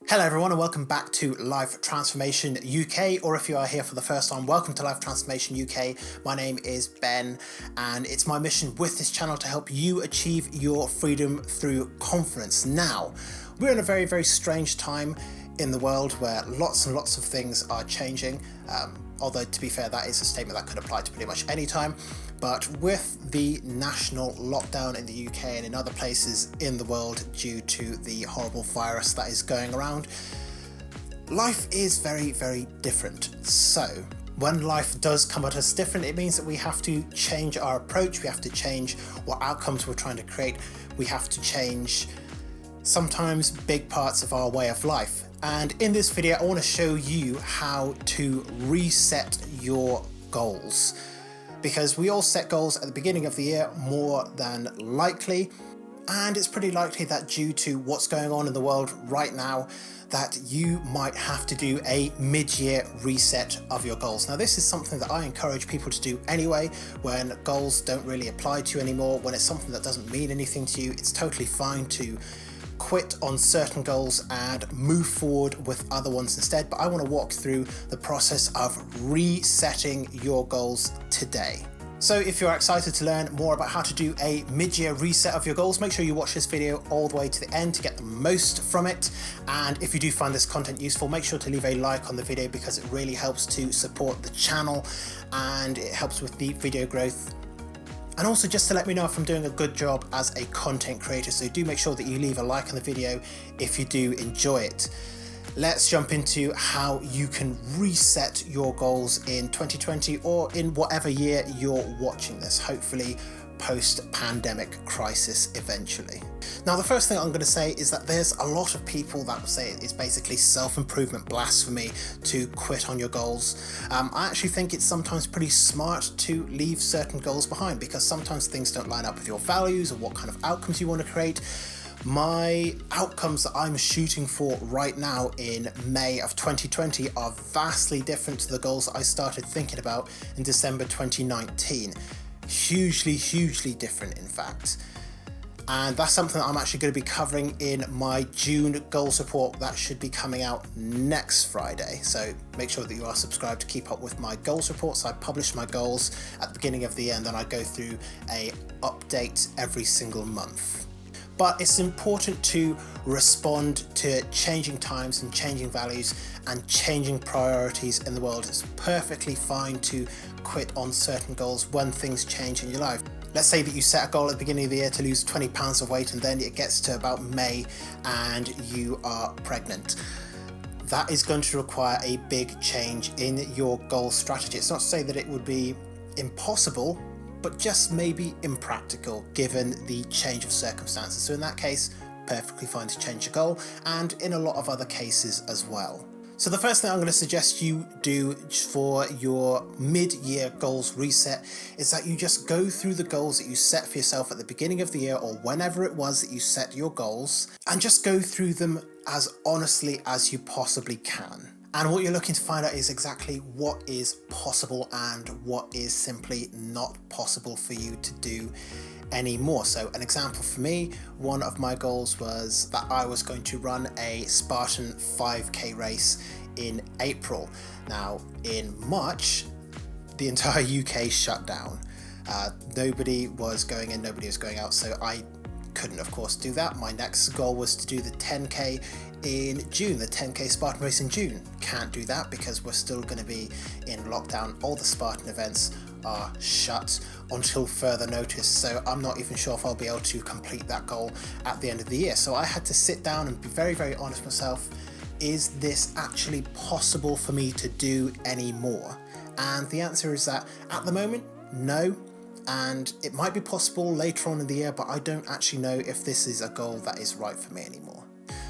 Hello everyone and welcome back to Life Transformation UK, or if you are here for the first time, welcome to Life Transformation UK. My name is Ben and it's my mission with this channel to help you achieve your freedom through confidence. Now, we're in a very, very strange time in the world where lots and lots of things are changing. Although to be fair, that is a statement that could apply to pretty much any time. But with the national lockdown in the UK and in other places in the world due to the horrible virus that is going around, life is very, very different. So when life does come at us different, it means that we have to change our approach. We have to change what outcomes we're trying to create. We have to change sometimes big parts of our way of life. And in this video, I want to show you how to reset your goals. Because we all set goals at the beginning of the year, more than likely. And it's pretty likely that due to what's going on in the world right now, that you might have to do a mid-year reset of your goals. Now, this is something that I encourage people to do anyway, when goals don't really apply to you anymore, when it's something that doesn't mean anything to you. It's totally fine to quit on certain goals and move forward with other ones instead. But I want to walk through the process of resetting your goals today. So if you're excited to learn more about how to do a mid-year reset of your goals, make sure you watch this video all the way to the end to get the most from it. And if you do find this content useful, make sure to leave a like on the video because it really helps to support the channel and it helps with the video growth. And also just to let me know if I'm doing a good job as a content creator, so do make sure that you leave a like on the video if you do enjoy it. Let's jump into how you can reset your goals in 2020 or in whatever year you're watching this, hopefully post-pandemic crisis eventually. Now, the first thing I'm going to say is that there's a lot of people that would say it's basically self-improvement blasphemy to quit on your goals. I actually think it's sometimes pretty smart to leave certain goals behind because sometimes things don't line up with your values or what kind of outcomes you want to create. My outcomes that I'm shooting for right now in May of 2020 are vastly different to the goals that I started thinking about in December 2019. Hugely different, in fact. And that's something that I'm actually going to be covering in my June goals report that should be coming out next Friday. So make sure that you are subscribed to keep up with my goals reports. I publish my goals at the beginning of the year and then I go through a update every single month. But it's important to respond to changing times and changing values and changing priorities in the world. It's perfectly fine to quit on certain goals when things change in your life. Let's say that you set a goal at the beginning of the year to lose 20 pounds of weight and then it gets to about May and you are pregnant. That is going to require a big change in your goal strategy. It's not to say that it would be impossible, but just maybe impractical given the change of circumstances. So in that case, perfectly fine to change your goal, and in a lot of other cases as well. So the first thing I'm going to suggest you do for your mid-year goals reset is that you just go through the goals that you set for yourself at the beginning of the year or whenever it was that you set your goals, and just go through them as honestly as you possibly can. And what you're looking to find out is exactly what is possible and what is simply not possible for you to do anymore. So an example for me, one of my goals was that I was going to run a Spartan 5K race in April. Now in March, the entire UK shut down. Nobody was going in, nobody was going out, so I couldn't of course do that. My next goal was to do the 10K in June, the 10K Spartan race in June. Can't do that because we're still going to be in lockdown. All the Spartan events are shut until further notice, so I'm not even sure if I'll be able to complete that goal at the end of the year. So I had to sit down and be very, very honest with myself. Is this actually possible for me to do anymore? And the answer is that at the moment, no. And it might be possible later on in the year, but I don't actually know if this is a goal that is right for me anymore.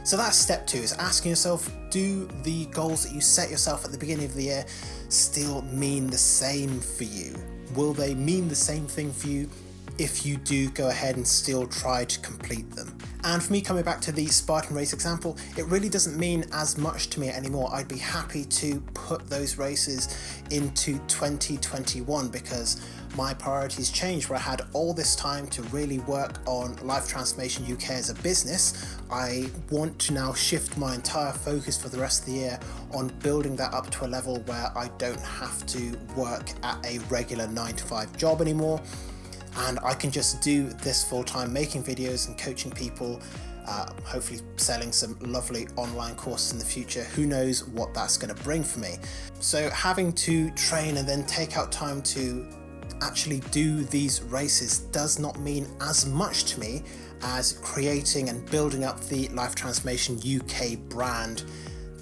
So that's step 2, is asking yourself, do the goals that you set yourself at the beginning of the year still mean the same for you? Will they mean the same thing for you if you do go ahead and still try to complete them. And for me, coming back to the Spartan race example, it really doesn't mean as much to me anymore. I'd be happy to put those races into 2021 because my priorities changed, where I had all this time to really work on Life Transformation UK as a business. I want to now shift my entire focus for the rest of the year on building that up to a level where I don't have to work at a regular 9-to-5 job anymore. And I can just do this full-time, making videos and coaching people, hopefully selling some lovely online courses in the future. Who knows what that's going to bring for me. So having to train and then take out time to actually do these races does not mean as much to me as creating and building up the Life Transformation UK brand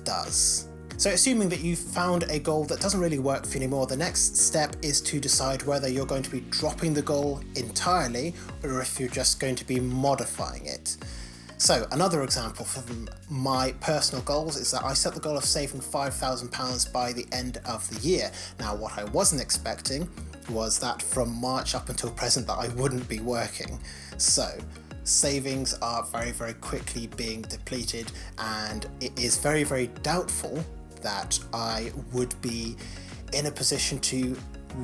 does. So assuming that you've found a goal that doesn't really work for you anymore, the next step is to decide whether you're going to be dropping the goal entirely or if you're just going to be modifying it. So another example from my personal goals is that I set the goal of saving £5,000 by the end of the year. Now, what I wasn't expecting was that from March up until present that I wouldn't be working. So savings are very, very quickly being depleted, and it is very, very doubtful that I would be in a position to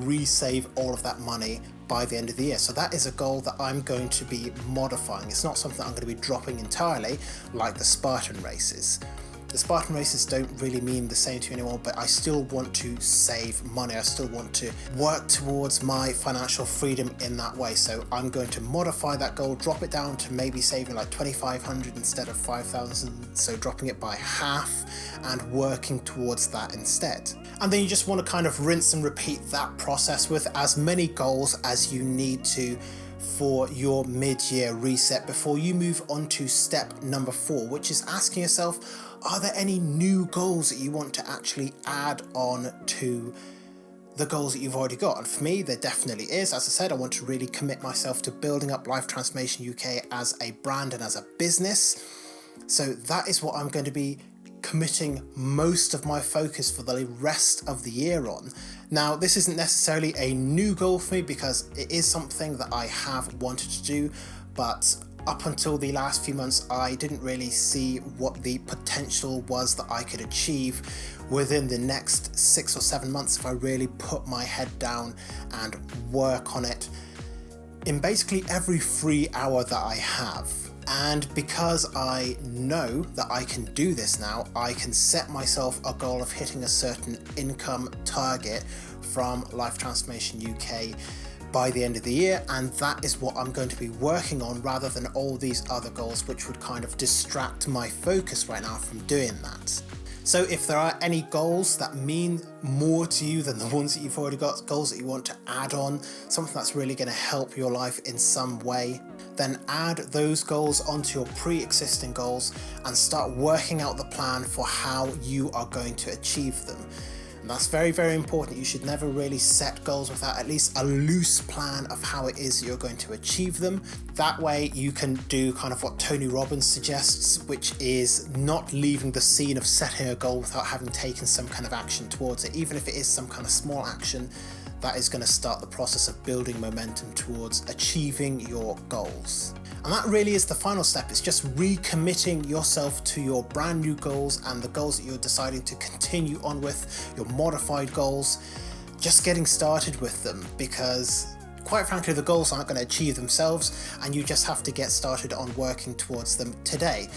resave all of that money by the end of the year. So that is a goal that I'm going to be modifying. It's not something that I'm going to be dropping entirely like the Spartan races. The Spartan races don't really mean the same to me anymore, but I still want to save money. I still want to work towards my financial freedom in that way. So I'm going to modify that goal, drop it down to maybe saving like 2,500 instead of 5,000. So dropping it by half and working towards that instead. And then you just want to kind of rinse and repeat that process with as many goals as you need to for your mid-year reset before you move on to step number 4, which is asking yourself, are there any new goals that you want to actually add on to the goals that you've already got? And for me, there definitely is. As I said, I want to really commit myself to building up Life Transformation UK as a brand and as a business. So that is what I'm going to be committing most of my focus for the rest of the year on. Now, this isn't necessarily a new goal for me because it is something that I have wanted to do, but up until the last few months, I didn't really see what the potential was that I could achieve within the next 6 or 7 months if I really put my head down and work on it in basically every free hour that I have. And because I know that I can do this now, I can set myself a goal of hitting a certain income target from Life Transformation UK by the end of the year, and that is what I'm going to be working on rather than all these other goals which would kind of distract my focus right now from doing that. So if there are any goals that mean more to you than the ones that you've already got, goals that you want to add on, something that's really going to help your life in some way, then add those goals onto your pre-existing goals and start working out the plan for how you are going to achieve them. And that's very, very important. You should never really set goals without at least a loose plan of how it is you're going to achieve them. That way you can do kind of what Tony Robbins suggests, which is not leaving the scene of setting a goal without having taken some kind of action towards it. Even if it is some kind of small action, that is going to start the process of building momentum towards achieving your goals. And that really is the final step. It's just recommitting yourself to your brand new goals and the goals that you're deciding to continue on with, your modified goals, just getting started with them, because quite frankly, the goals aren't going to achieve themselves and you just have to get started on working towards them today.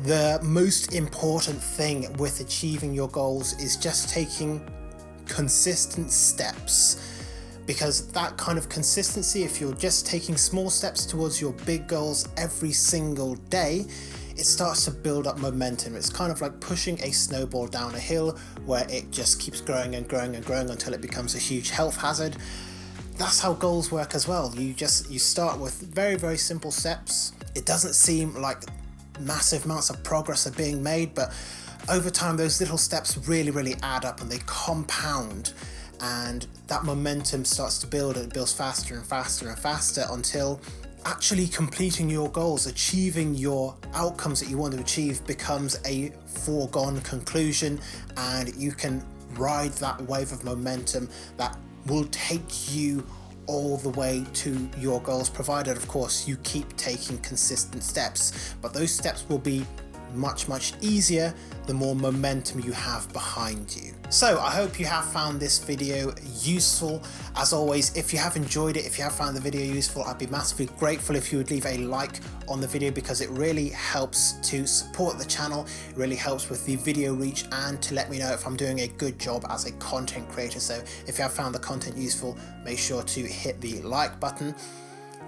The most important thing with achieving your goals is just taking consistent steps. Because that kind of consistency, if you're just taking small steps towards your big goals every single day, it starts to build up momentum. It's kind of like pushing a snowball down a hill where it just keeps growing and growing and growing until it becomes a huge health hazard. That's how goals work as well. You start with very, very simple steps. It doesn't seem like massive amounts of progress are being made, but over time those little steps really, really add up and they compound. And that momentum starts to build, and it builds faster and faster and faster until actually completing your goals, achieving your outcomes that you want to achieve becomes a foregone conclusion, and you can ride that wave of momentum that will take you all the way to your goals, provided of course you keep taking consistent steps. But those steps will be much easier the more momentum you have behind you. So I hope you have found this video useful. As always, if you have enjoyed it, if you have found the video useful, I'd be massively grateful if you would leave a like on the video, because it really helps to support the channel, it really helps with the video reach, and to let me know if I'm doing a good job as a content creator. So if you have found the content useful, make sure to hit the like button.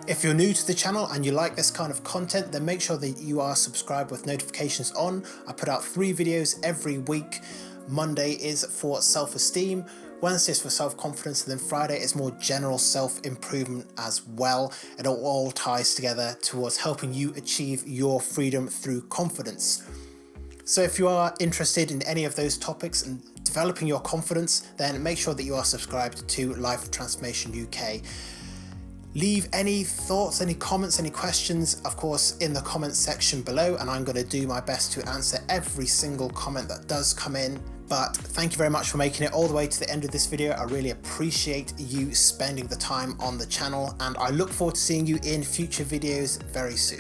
If you're new to the channel and you like this kind of content, then make sure that you are subscribed with notifications on. I put out 3 videos every week. Monday is for self-esteem, Wednesday is for self-confidence, and then Friday is more general self-improvement as well. It all ties together towards helping you achieve your freedom through confidence. So if you are interested in any of those topics and developing your confidence, then make sure that you are subscribed to Life Transformation UK. Leave any thoughts, any comments, any questions, of course, in the comments section below, and I'm going to do my best to answer every single comment that does come in. But thank you very much for making it all the way to the end of this video. I really appreciate you spending the time on the channel, and I look forward to seeing you in future videos very soon.